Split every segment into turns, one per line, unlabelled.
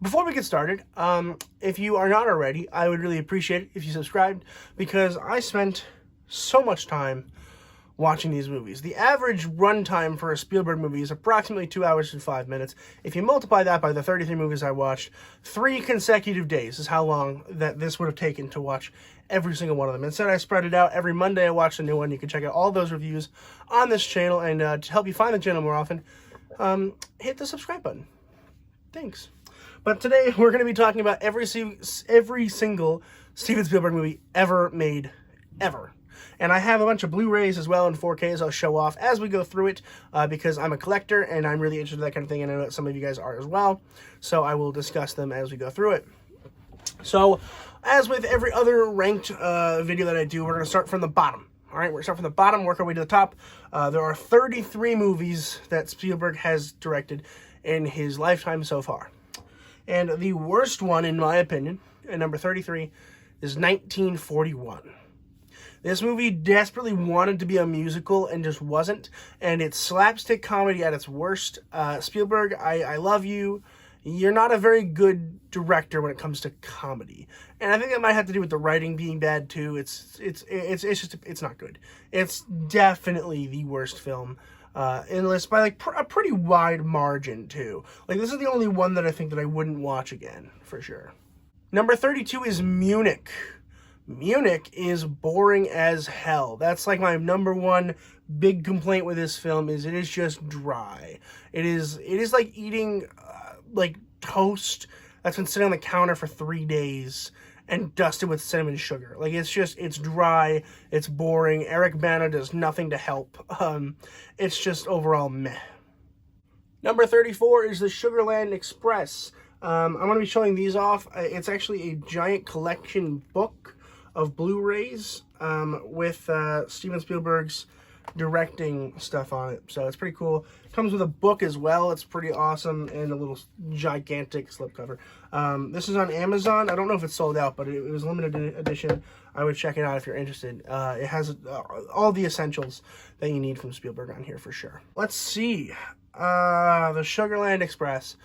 Before we get started, if you are not already, I would really appreciate it if you subscribed, because I spent so much time watching these movies. The average runtime for a Spielberg movie is approximately 2 hours and 5 minutes. If you multiply that by the 33 movies I watched, 3 consecutive days is how long that this would have taken to watch every single one of them. Instead, I spread it out. Every Monday I watched a new one. You can check out all those reviews on this channel, and to help you find the channel more often, hit the subscribe button. Thanks. But today we're going to be talking about every single Steven Spielberg movie ever made, ever. And I have a bunch of Blu-rays as well in 4Ks I'll show off as we go through it, because I'm a collector and I'm really interested in that kind of thing, and I know that some of you guys are as well. So I will discuss them as we go through it. So, as with every other ranked video that I do, we're going to start from the bottom. All right, we're going to start from the bottom, work our way to the top. There are 33 movies that Spielberg has directed in his lifetime so far. And the worst one, in my opinion, at number 33, is 1941. This movie desperately wanted to be a musical and just wasn't. And it's slapstick comedy at its worst. Spielberg, I love you. You're not a very good director when it comes to comedy. And I think that might have to do with the writing being bad too. It's not good. It's definitely the worst film in the list by like a pretty wide margin too. Like, this is the only one that I think that I wouldn't watch again for sure. Number 32 is Munich. Munich is boring as hell. That's like my number one big complaint with this film, is it is just dry. It is like eating like toast that's been sitting on the counter for 3 days and dusted with cinnamon sugar. Like, it's dry, it's boring. Eric Bana does nothing to help. It's just overall meh. Number 34 is the Sugarland Express. I'm going to be showing these off. It's actually a giant collection book of Blu-rays with Steven Spielberg's directing stuff on it. So it's pretty cool. It comes with a book as well. It's pretty awesome, and a little gigantic slipcover. This is on Amazon. I don't know if it's sold out, but it was limited edition. I would check it out if you're interested. It has all the essentials that you need from Spielberg on here for sure. Let's see. The Sugarland Express.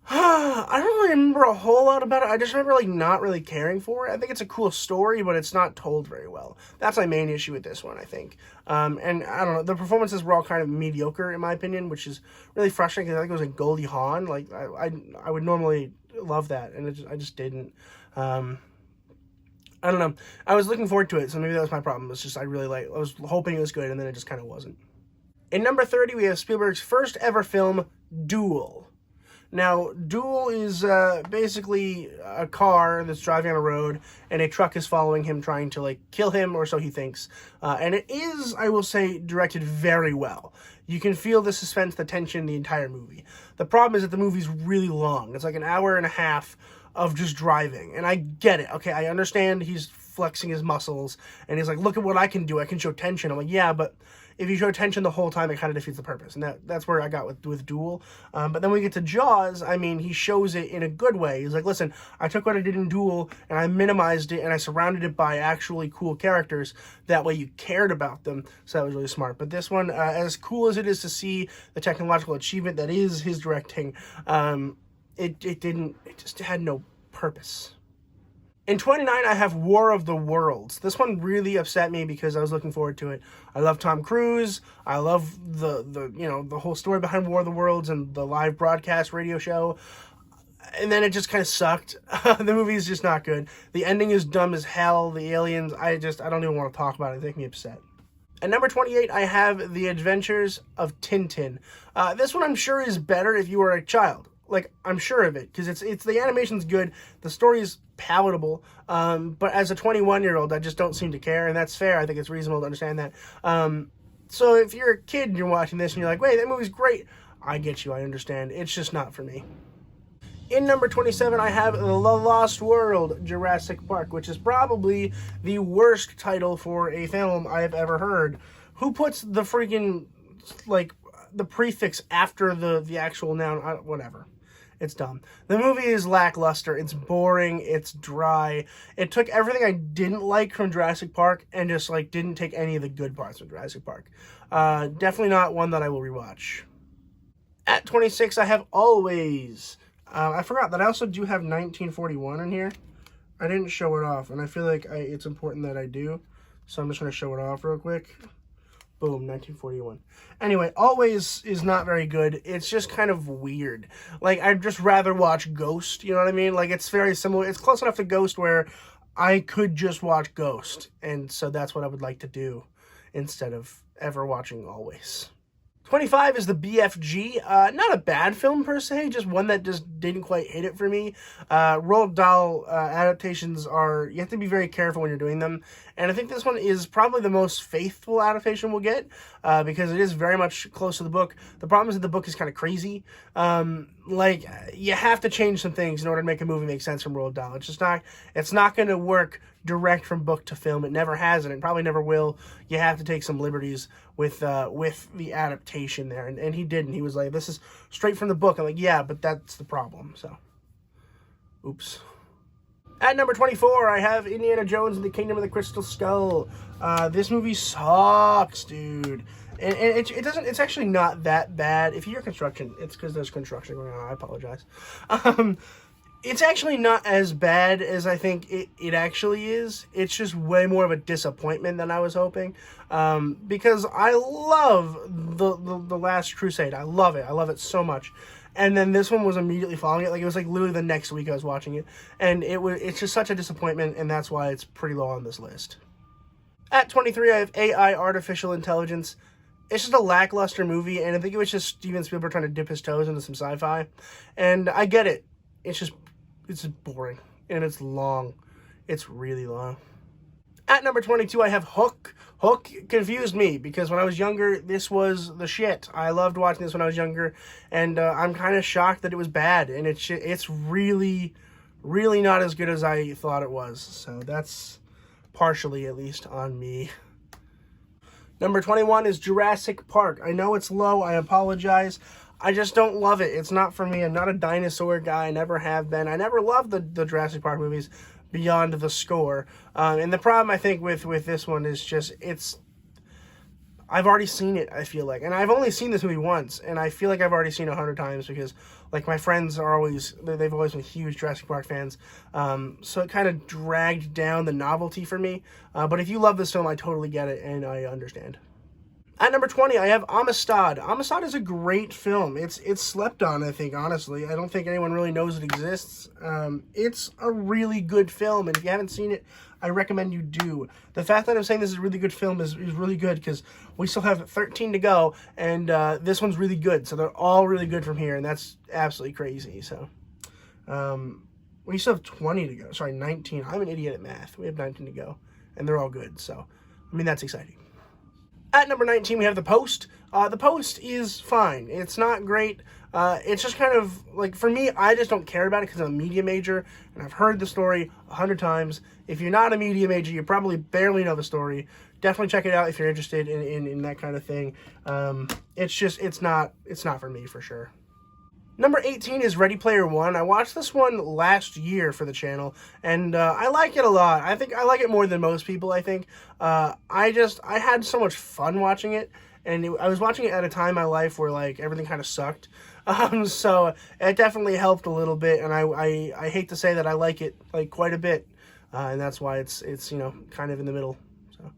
I don't really remember a whole lot about it. I just remember like not really caring for it. I think it's a cool story, but it's not told very well. That's my main issue with this one, I think. And I don't know, the performances were all kind of mediocre in my opinion, which is really frustrating because I think it was like Goldie Hawn. Like, I would normally love that, and I just didn't. I don't know. I was looking forward to it, so maybe that was my problem. It's just I was hoping it was good, and then it just kind of wasn't. In number 30, we have Spielberg's first ever film, Duel. Now, Duel is basically a car that's driving on a road, and a truck is following him, trying to, like, kill him, or so he thinks. And it is, I will say, directed very well. You can feel the suspense, the tension, the entire movie. The problem is that the movie's really long. It's like an hour and a half of just driving, and I get it. Okay, I understand he's flexing his muscles, and he's like, look at what I can do. I can show tension. I'm like, yeah, but if you show tension the whole time, it kind of defeats the purpose. And that's where I got with Duel. But then when we get to Jaws, I mean, he shows it in a good way. He's like, listen, I took what I did in Duel, and I minimized it, and I surrounded it by actually cool characters. That way you cared about them. So that was really smart. But this one, as cool as it is to see the technological achievement that is his directing, it just had no purpose. In 29, I have War of the Worlds. This one really upset me because I was looking forward to it. I love Tom Cruise. I love the whole story behind War of the Worlds and the live broadcast radio show. And then it just kind of sucked. The movie is just not good. The ending is dumb as hell. The aliens, I don't even want to talk about it. They make me upset. At number 28, I have The Adventures of Tintin. This one I'm sure is better if you were a child. Like, I'm sure of it, because it's the animation's good, the story is palatable, but as a 21-year-old, I just don't seem to care, and that's fair. I think it's reasonable to understand that. So if you're a kid and you're watching this and you're like, wait, that movie's great, I get you, I understand. It's just not for me. In number 27, I have The Lost World, Jurassic Park, which is probably the worst title for a film I've ever heard. Who puts the freaking, like, the prefix after the actual noun? Whatever. It's dumb. The movie is lackluster. It's boring. It's dry. It took everything I didn't like from Jurassic Park and just, like, didn't take any of the good parts from Jurassic Park. Definitely not one that I will rewatch. At 26, I have Always. I forgot that I also do have 1941 in here. I didn't show it off, and I feel like it's important that I do. So I'm just going to show it off real quick. Boom, 1941. Anyway, Always is not very good. It's just kind of weird. Like, I'd just rather watch Ghost, you know what I mean? Like, it's very similar. It's close enough to Ghost where I could just watch Ghost. And so that's what I would like to do instead of ever watching Always. 25 is the BFG. Not a bad film per se, just one that just didn't quite hit it for me. Roald Dahl adaptations you have to be very careful when you're doing them. And I think this one is probably the most faithful adaptation we'll get because it is very much close to the book. The problem is that the book is kind of crazy. Like, you have to change some things in order to make a movie make sense from Roald Dahl. It's not going to work direct from book to film. It never has, and it probably never will. You have to take some liberties with the adaptation there, and he didn't. He was like, this is straight from the book. I'm like, yeah, but that's the problem. So, oops. At number 24, I have Indiana Jones and the Kingdom of the Crystal Skull. This movie sucks, dude. And it's actually not that bad. If you hear construction, it's because there's construction going on. I apologize. It's actually not as bad as I think it actually is. It's just way more of a disappointment than I was hoping. Because I love the Last Crusade. I love it. I love it so much. And then this one was immediately following it. Like, it was like literally the next week I was watching it. And it's just such a disappointment, and that's why it's pretty low on this list. At 23, I have AI, Artificial Intelligence. It's just a lackluster movie, and I think it was just Steven Spielberg trying to dip his toes into some sci-fi. And I get it. It's just boring, and it's long. It's really long. At number 22, I have Hook. Hook confused me, because when I was younger, this was the shit. I loved watching this when I was younger, and I'm kind of shocked that it was bad, and it's really, really not as good as I thought it was. So that's partially, at least, on me. Number 21 is Jurassic Park. I know it's low. I apologize. I just don't love it. It's not for me. I'm not a dinosaur guy. I never have been. I never loved the Jurassic Park movies beyond the score. And the problem, I think, with this one is just, I've already seen it, I feel like. And I've only seen this movie once, and I feel like I've already seen it 100 times because, like, my friends they've always been huge Jurassic Park fans. So it kind of dragged down the novelty for me. But if you love this film, I totally get it, and I understand. At number 20, I have Amistad. Amistad is a great film. It's slept on, I think, honestly. I don't think anyone really knows it exists. It's a really good film, and if you haven't seen it, I recommend you do. The fact that I'm saying this is a really good film is really good, because we still have 13 to go, and this one's really good. So they're all really good from here, and that's absolutely crazy. So, we still have 20 to go. Sorry, 19. I'm an idiot at math. We have 19 to go, and they're all good. So, I mean, that's exciting. At number 19, we have The Post. The Post is fine. It's not great. It's just kind of, like, for me, I just don't care about it because I'm a media major, and I've heard the story 100 times. If you're not a media major, you probably barely know the story. Definitely check it out if you're interested in that kind of thing. It's not for me, for sure. Number 18 is Ready Player One. I watched this one last year for the channel, and I like it a lot. I think I like it more than most people, I think. I had so much fun watching it, and I was watching it at a time in my life where, like, everything kind of sucked. So it definitely helped a little bit, and I hate to say that I like it, like, quite a bit, and that's why it's you know, kind of in the middle. So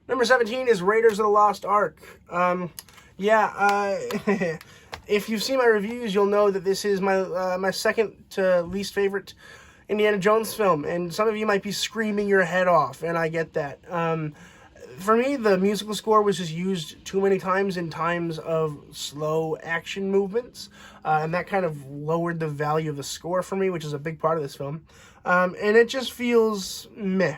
number 17 is Raiders of the Lost Ark. If you've seen my reviews, you'll know that this is my second to least favorite Indiana Jones film, and some of you might be screaming your head off, and I get that. For me, the musical score was just used too many times in times of slow action movements, and that kind of lowered the value of the score for me, which is a big part of this film. And it just feels meh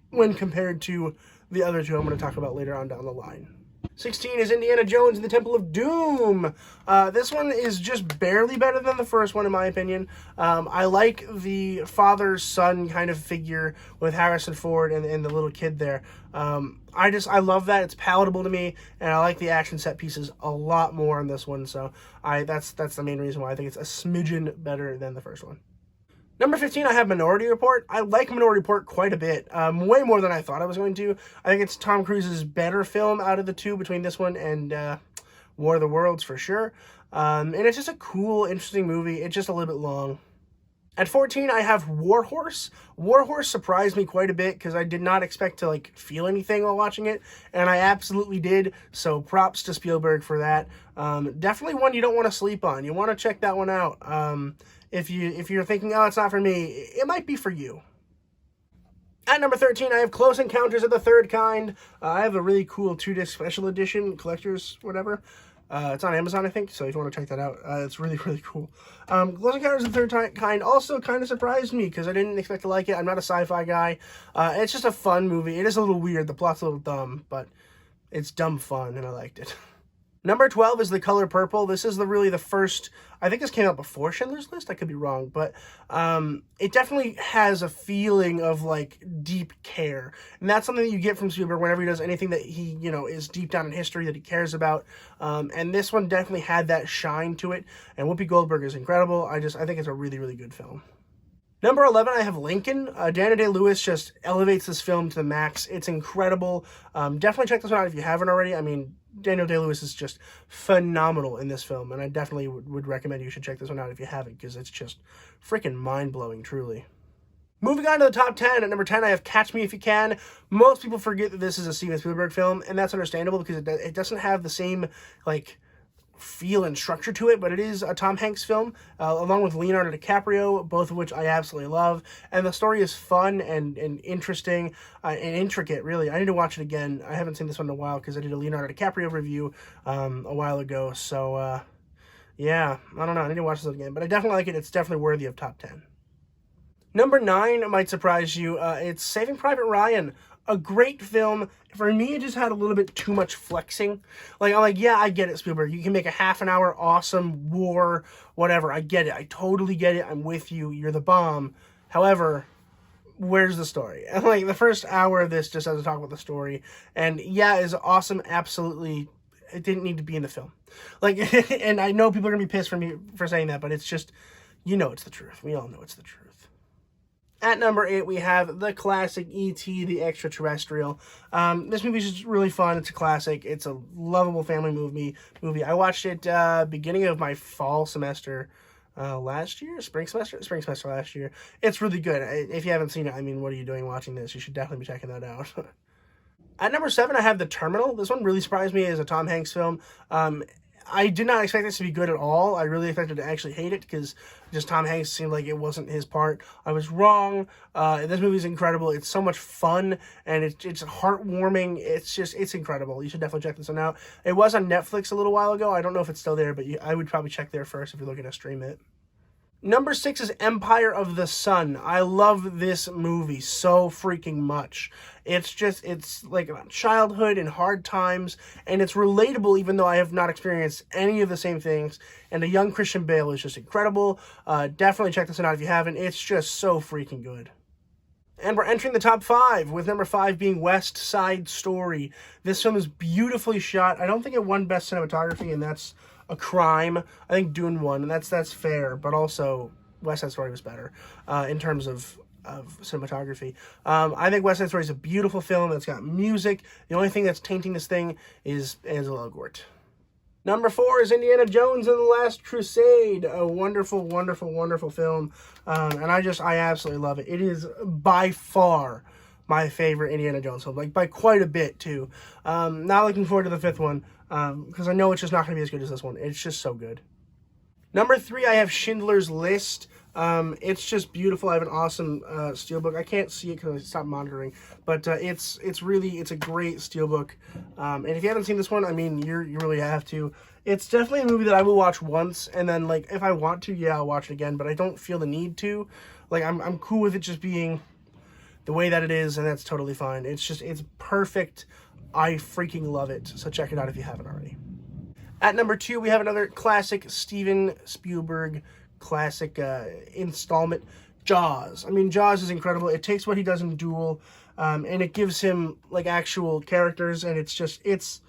when compared to the other two I'm going to talk about later on down the line. 16 is Indiana Jones and the Temple of Doom. This one is just barely better than the first one, in my opinion. I like the father-son kind of figure with Harrison Ford and the little kid there. I love that. It's palatable to me, and I like the action set pieces a lot more in this one. So that's the main reason why I think it's a smidgen better than the first one. Number 15, I have Minority Report. I like Minority Report quite a bit, way more than I thought I was going to. I think it's Tom Cruise's better film out of the two between this one and War of the Worlds for sure. And it's just a cool, interesting movie. It's just a little bit long. At 14, I have War Horse. War Horse surprised me quite a bit because I did not expect to feel anything while watching it, and I absolutely did. So props to Spielberg for that. Definitely one you don't want to sleep on. You want to check that one out. If you're thinking, oh, it's not for me, it might be for you. At number 13, I have Close Encounters of the Third Kind. I have a really cool 2-disc special edition, collector's whatever. It's on Amazon, I think, so if you want to check that out, it's really, really cool. Close Encounters of the Third Kind also kind of surprised me because I didn't expect to like it. I'm not a sci-fi guy. It's just a fun movie. It is a little weird. The plot's a little dumb, but it's dumb fun, and I liked it. Number 12 is The Color Purple. This is really the first, I think this came out before Schindler's List, I could be wrong, but it definitely has a feeling of deep care. And that's something that you get from Spielberg whenever he does anything that he, is deep down in history that he cares about. And this one definitely had that shine to it. And Whoopi Goldberg is incredible. I think it's a really, really good film. Number 11, I have Lincoln. Daniel Day-Lewis just elevates this film to the max. It's incredible. Definitely check this one out if you haven't already. I mean, Daniel Day-Lewis is just phenomenal in this film, and I definitely would recommend you should check this one out if you haven't, because it's just freaking mind-blowing, truly. Moving on to the top 10, at number 10, I have Catch Me If You Can. Most people forget that this is a Steven Spielberg film, and that's understandable because it doesn't have the same, feel and structure to it, but it is a Tom Hanks film, along with Leonardo DiCaprio, both of which I absolutely love, and the story is fun and interesting and intricate, really. I need to watch it again. I haven't seen this one in a while because I did a Leonardo DiCaprio review a while ago, so yeah, I don't know, I need to watch this again, but I definitely like it. It's definitely worthy of top 10. Number 9 might surprise you. It's Saving Private Ryan. A great film. For me, it just had a little bit too much flexing. I'm yeah, I get it, Spielberg. You can make a half-an-hour awesome war, whatever. I get it. I totally get it. I'm with you. You're the bomb. However, where's the story? And the first hour of this just doesn't talk about the story. And yeah, it's awesome. Absolutely. It didn't need to be in the film. And I know people are going to be pissed for me for saying that, but it's just, it's the truth. We all know it's the truth. At number 8, we have the classic E.T. the Extraterrestrial. This movie is just really fun. It's a classic. It's a lovable family movie. I watched it beginning of my fall semester last year? Spring semester last year. It's really good. If you haven't seen it, I mean, what are you doing watching this? You should definitely be checking that out. At number 7, I have The Terminal. This one really surprised me as a Tom Hanks film. I did not expect this to be good at all. I really expected to actually hate it because just Tom Hanks seemed like it wasn't his part. I was wrong. This movie is incredible. It's so much fun, and it's heartwarming. It's incredible. You should definitely check this one out. It was on Netflix a little while ago. I don't know if it's still there, but I would probably check there first if you're looking to stream it. Number 6 is Empire of the Sun. I love this movie so freaking much. It's like about childhood and hard times, and it's relatable even though I have not experienced any of the same things, and the young Christian Bale is just incredible. Definitely check this one out if you haven't. It's just so freaking good. And we're entering the top 5, with number 5 being West Side Story. This film is beautifully shot. I don't think it won Best Cinematography, and that's a crime. I think Dune won, and that's fair, but also West Side Story was better in terms of cinematography. I think West Side Story is a beautiful film. It's got music. The only thing that's tainting this thing is Ansel Elgort. Number 4 is Indiana Jones and the Last Crusade. A wonderful, wonderful, wonderful film. And I absolutely love it. It is by far my favorite Indiana Jones film, by quite a bit, too. Not looking forward to the 5th one, because I know it's just not going to be as good as this one. It's just so good. Number 3, I have Schindler's List. It's just beautiful. I have an awesome steelbook. I can't see it because I stopped monitoring, but it's a great steelbook. And if you haven't seen this one, I mean, you really have to. It's definitely a movie that I will watch once, and then if I want to, yeah, I'll watch it again. But I don't feel the need to. I'm cool with it just being the way that it is, and that's totally fine. It's perfect. I freaking love it. So check it out if you haven't already. At number 2, we have another classic Steven Spielberg classic installment, Jaws. I mean, Jaws is incredible. It takes what he does in Duel, and it gives him actual characters, and it's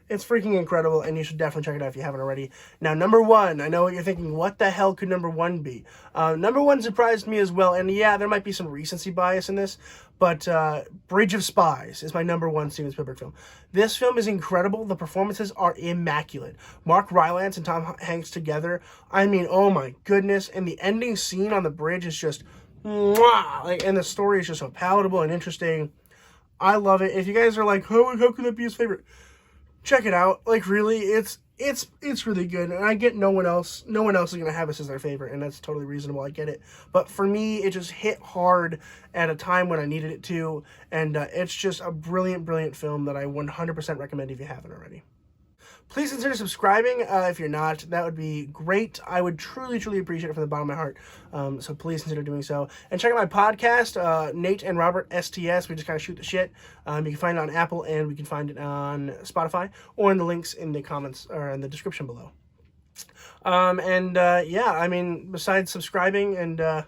It's freaking incredible, and you should definitely check it out if you haven't already. Now, number one, I know what you're thinking. What the hell could number one be? Number one surprised me as well, and yeah, there might be some recency bias in this, but Bridge of Spies is my number one Steven Spielberg film. This film is incredible. The performances are immaculate. Mark Rylance and Tom Hanks together, I mean, oh my goodness. And the ending scene on the bridge is just, mwah! Like, and the story is just so palatable and interesting. I love it. If you guys are like, how could that be his favorite? Check it out. Like, really, it's really good. And I get no one else is going to have this as their favorite, and that's totally reasonable. I get it. But for me, it just hit hard at a time when I needed it to, and it's just a brilliant, brilliant film that I 100% recommend if you haven't already. Please consider subscribing if you're not. That would be great. I would truly, truly appreciate it from the bottom of my heart. So please consider doing so. And check out my podcast, Nate and Robert STS. We just kind of shoot the shit. You can find it on Apple, and we can find it on Spotify, or in the links in the comments or in the description below. Yeah, I mean, besides subscribing and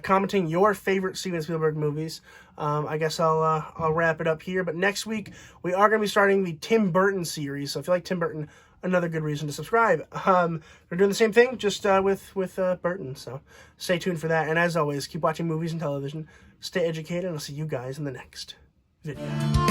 commenting your favorite Steven Spielberg movies, I guess I'll wrap it up here. But next week, we are going to be starting the Tim Burton series. So if you like Tim Burton, another good reason to subscribe. We're doing the same thing, just with Burton. So stay tuned for that. And as always, keep watching movies and television. Stay educated, and I'll see you guys in the next video.